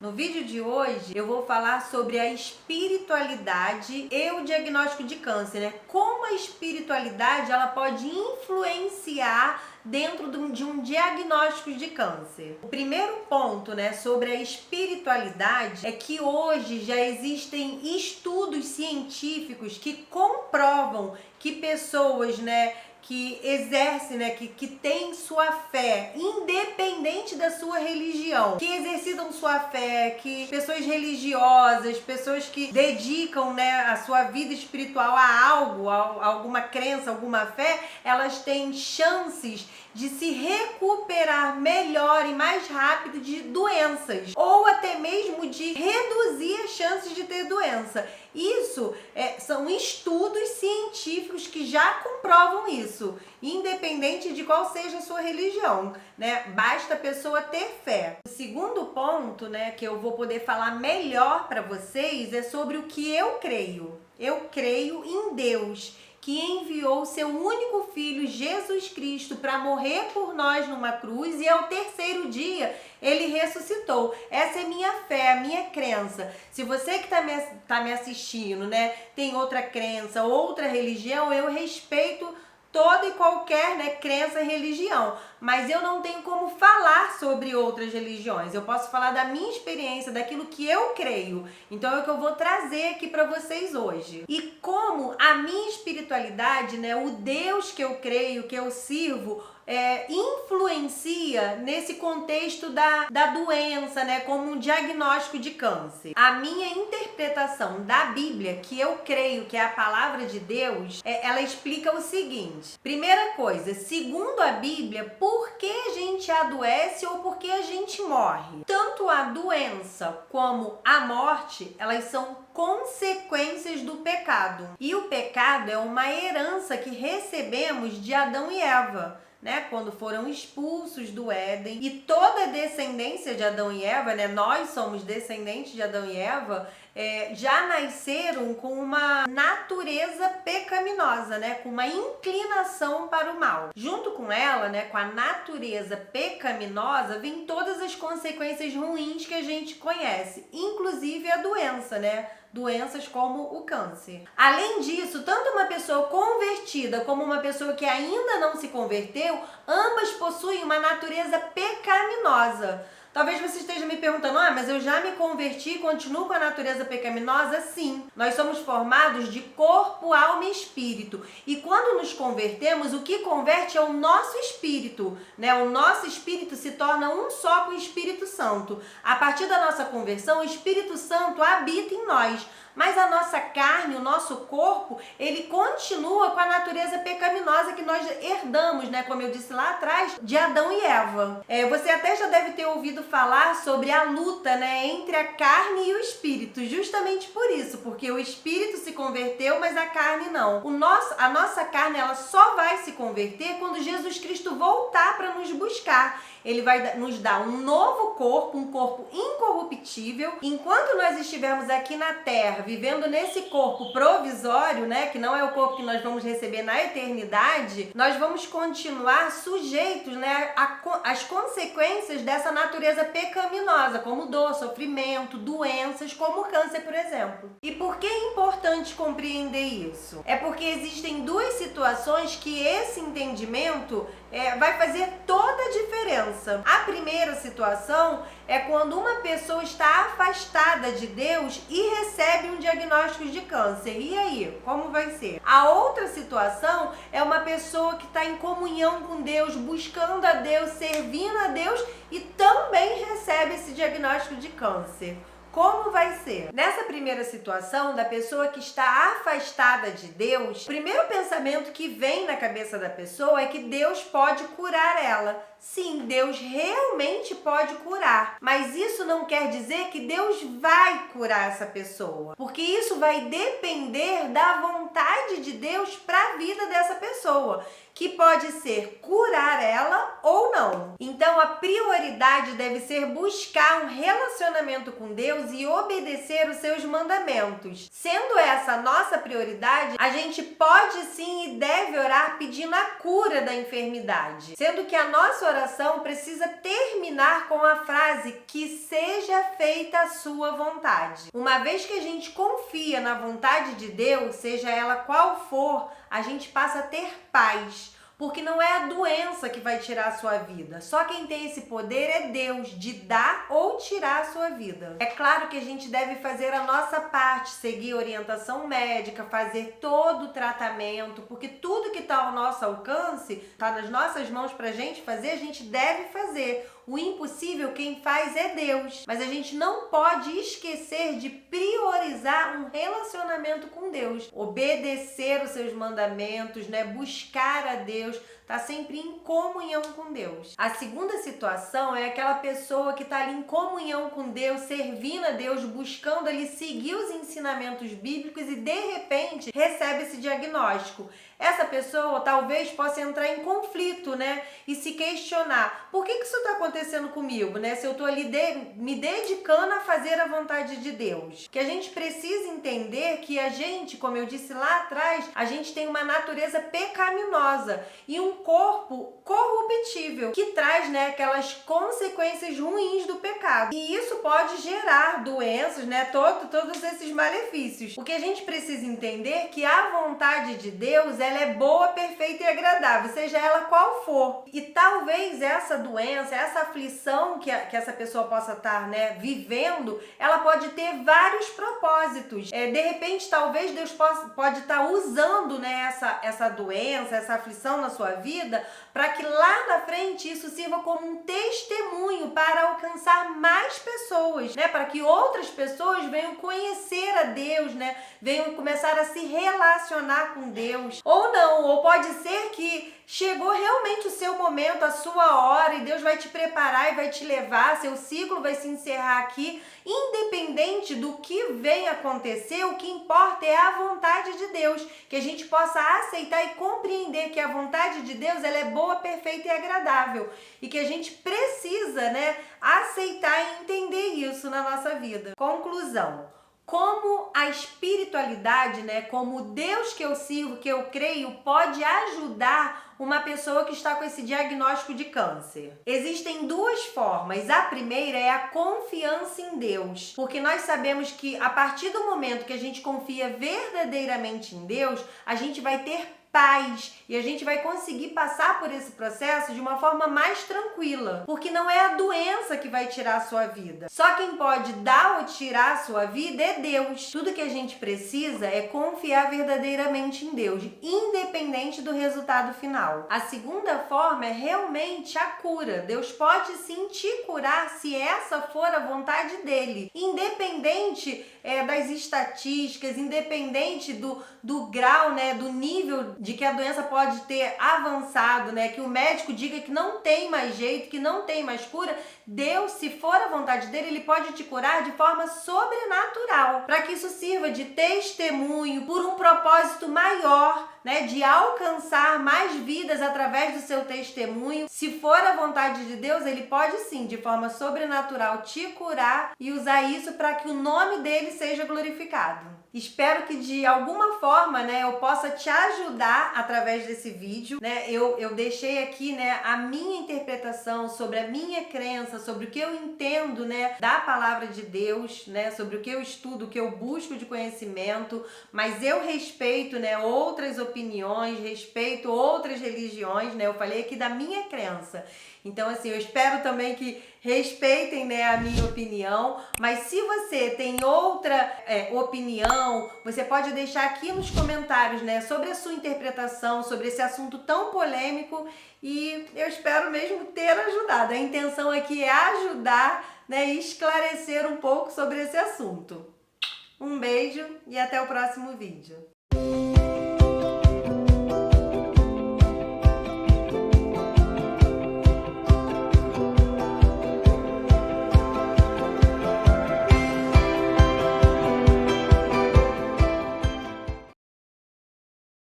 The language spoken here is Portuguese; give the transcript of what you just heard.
No vídeo de hoje eu vou falar sobre a espiritualidade e o diagnóstico de câncer, né? Como a espiritualidade ela pode influenciar dentro de um diagnóstico de câncer. O primeiro ponto, né, sobre a espiritualidade é que hoje já existem estudos científicos que comprovam que pessoas, né, que exercem, né, que têm sua fé, independente da sua religião, que exercitam sua fé, que pessoas religiosas, pessoas que dedicam, né, a sua vida espiritual a algo, a alguma crença, alguma fé, elas têm chances de se recuperar melhor e mais rápido de doenças, ou até mesmo de reduzir as chances de ter doença. Isso são estudos científicos que já comprovam isso, independente de qual seja a sua religião, né? Basta a pessoa ter fé. O segundo ponto, né, que eu vou poder falar melhor para vocês é sobre o que eu creio. Eu creio em Deus, que enviou seu único filho, Jesus Cristo, para morrer por nós numa cruz e ao terceiro dia ele ressuscitou. Essa é minha fé, a minha crença. Se você que tá me assistindo, né, tem outra crença, outra religião, eu respeito toda e qualquer, né, crença e religião, mas eu não tenho como falar sobre outras religiões. Eu posso falar da minha experiência, daquilo que eu creio. Então é o que eu vou trazer aqui para vocês hoje. E como a minha espiritualidade, né, o Deus que eu creio, que eu sirvo, influencia nesse contexto da doença, né, como um diagnóstico de câncer. A minha interpretação da Bíblia, que eu creio que é a palavra de Deus, ela explica o seguinte. Primeira coisa, segundo a Bíblia, por que a gente adoece ou por que a gente morre? Tanto a doença como a morte, elas são consequências do pecado. E o pecado é uma herança que recebemos de Adão e Eva, né, quando foram expulsos do Éden, e toda a descendência de Adão e Eva, né, nós somos descendentes de Adão e Eva, já nasceram com uma natureza pecaminosa, né, com uma inclinação para o mal. Junto com ela, né, com a natureza pecaminosa, vem todas as consequências ruins que a gente conhece, inclusive a doença, né? Doenças como o câncer. Além disso, tanto uma pessoa convertida como uma pessoa que ainda não se converteu, ambas possuem uma natureza pecaminosa. Talvez você esteja me perguntando, mas eu já me converti e continuo com a natureza pecaminosa? Sim, nós somos formados de corpo, alma e espírito. E quando nos convertemos, o que converte é o nosso espírito, né? O nosso espírito se torna um só com o Espírito Santo. A partir da nossa conversão, o Espírito Santo habita em nós. Mas a nossa carne, o nosso corpo, ele continua com a natureza pecaminosa que nós herdamos, né? Como eu disse lá atrás, de Adão e Eva. Você até já deve ter ouvido falar sobre a luta, né, entre a carne e o espírito. Justamente por isso, porque o espírito se converteu, mas a carne não. A nossa carne, ela só vai se converter quando Jesus Cristo voltar para nos buscar. Ele vai nos dar um novo corpo, um corpo incorruptível. Enquanto nós estivermos aqui na Terra, vivendo nesse corpo provisório, né, que não é o corpo que nós vamos receber na eternidade, nós vamos continuar sujeitos, né, às consequências dessa natureza pecaminosa, como dor, sofrimento, doenças, como o câncer, por exemplo. E por que é importante compreender isso? É porque existem duas situações que esse entendimento vai fazer toda a diferença. A primeira situação é quando uma pessoa está afastada de Deus e recebe um diagnóstico de câncer. E aí, como vai ser? A outra situação é uma pessoa que está em comunhão com Deus, buscando a Deus, servindo a Deus e também recebe esse diagnóstico de câncer. Como vai ser? Nessa primeira situação, da pessoa que está afastada de Deus, o primeiro pensamento que vem na cabeça da pessoa é que Deus pode curar ela. Sim, Deus realmente pode curar, mas isso não quer dizer que Deus vai curar essa pessoa, porque isso vai depender da vontade de Deus para a vida dessa pessoa, que pode ser curar ela ou não. Então a prioridade deve ser buscar um relacionamento com Deus e obedecer os seus mandamentos. Sendo essa a nossa prioridade, a gente pode sim e deve orar pedindo a cura da enfermidade, sendo que a nossa oração precisa terminar com a frase que seja feita a sua vontade. Uma vez que a gente confia na vontade de Deus, seja ela qual for, a gente passa a ter paz. Porque não é a doença que vai tirar a sua vida. Só quem tem esse poder é Deus, de dar ou tirar a sua vida. É claro que a gente deve fazer a nossa parte, seguir orientação médica, fazer todo o tratamento, porque tudo que está ao nosso alcance, está nas nossas mãos para a gente fazer, a gente deve fazer. O impossível quem faz é Deus. Mas a gente não pode esquecer de priorizar um relacionamento com Deus. Obedecer os seus mandamentos, né? Buscar a Deus, tá sempre em comunhão com Deus. A segunda situação é aquela pessoa que tá ali em comunhão com Deus, servindo a Deus, buscando ali seguir os ensinamentos bíblicos e de repente recebe esse diagnóstico. Essa pessoa talvez possa entrar em conflito, né? E se questionar, por que isso está acontecendo comigo, né? Se eu tô ali me dedicando a fazer a vontade de Deus. Que a gente precisa entender que a gente, como eu disse lá atrás, a gente tem uma natureza pecaminosa e um corpo corruptível, que traz, né, aquelas consequências ruins do pecado. E isso pode gerar doenças, né? Todos esses malefícios. O que a gente precisa entender é que a vontade de Deus, ela é boa, perfeita e agradável, seja ela qual for. E talvez essa doença, essa aflição que essa pessoa possa estar, né, vivendo, ela pode ter vários propósitos. De repente, talvez Deus pode estar usando, né, essa doença, essa aflição na sua vida, para que lá na frente isso sirva como um testemunho para alcançar mais pessoas, né, para que outras pessoas venham conhecer a Deus, né, venham começar a se relacionar com Deus. Ou não, ou pode ser que chegou realmente o seu momento, a sua hora, e Deus vai te preparar e vai te levar, seu ciclo vai se encerrar aqui. Independente do que vem acontecer, o que importa é a vontade de Deus, que a gente possa aceitar e compreender que a vontade de Deus, ela é boa, perfeita e agradável, e que a gente precisa, né, aceitar e entender isso na nossa vida. Conclusão. Como a espiritualidade, né, como o Deus que eu sirvo, que eu creio, pode ajudar uma pessoa que está com esse diagnóstico de câncer? Existem duas formas. A primeira é a confiança em Deus, porque nós sabemos que a partir do momento que a gente confia verdadeiramente em Deus, a gente vai ter paz e a gente vai conseguir passar por esse processo de uma forma mais tranquila, porque não é a doença que vai tirar a sua vida. Só quem pode dar ou tirar a sua vida é Deus. Tudo que a gente precisa é confiar verdadeiramente em Deus, independente do resultado final. A segunda forma é realmente a cura. Deus pode sim te curar se essa for a vontade dele, independente das estatísticas, independente do grau, né, do nível de que a doença pode ter avançado, né, que o médico diga que não tem mais jeito, que não tem mais cura. Deus, se for a vontade dele, ele pode te curar de forma sobrenatural, para que isso sirva de testemunho por um propósito maior, né, de alcançar mais vidas através do seu testemunho. Se for a vontade de Deus, ele pode sim, de forma sobrenatural, te curar e usar isso para que o nome dele seja glorificado. Espero que de alguma forma, né, eu possa te ajudar através desse vídeo, né? Eu deixei aqui, né, a minha interpretação sobre a minha crença, sobre o que eu entendo, né, da palavra de Deus, né, sobre o que eu estudo, o que eu busco de conhecimento, mas eu respeito, né, outras opiniões, respeito outras religiões, né? Eu falei aqui da minha crença. Então, assim, eu espero também que respeitem, né, a minha opinião, mas se você tem outra opinião, você pode deixar aqui nos comentários, né, sobre a sua interpretação, sobre esse assunto tão polêmico, e eu espero mesmo ter ajudado. A intenção aqui é ajudar, né, e esclarecer um pouco sobre esse assunto. Um beijo e até o próximo vídeo.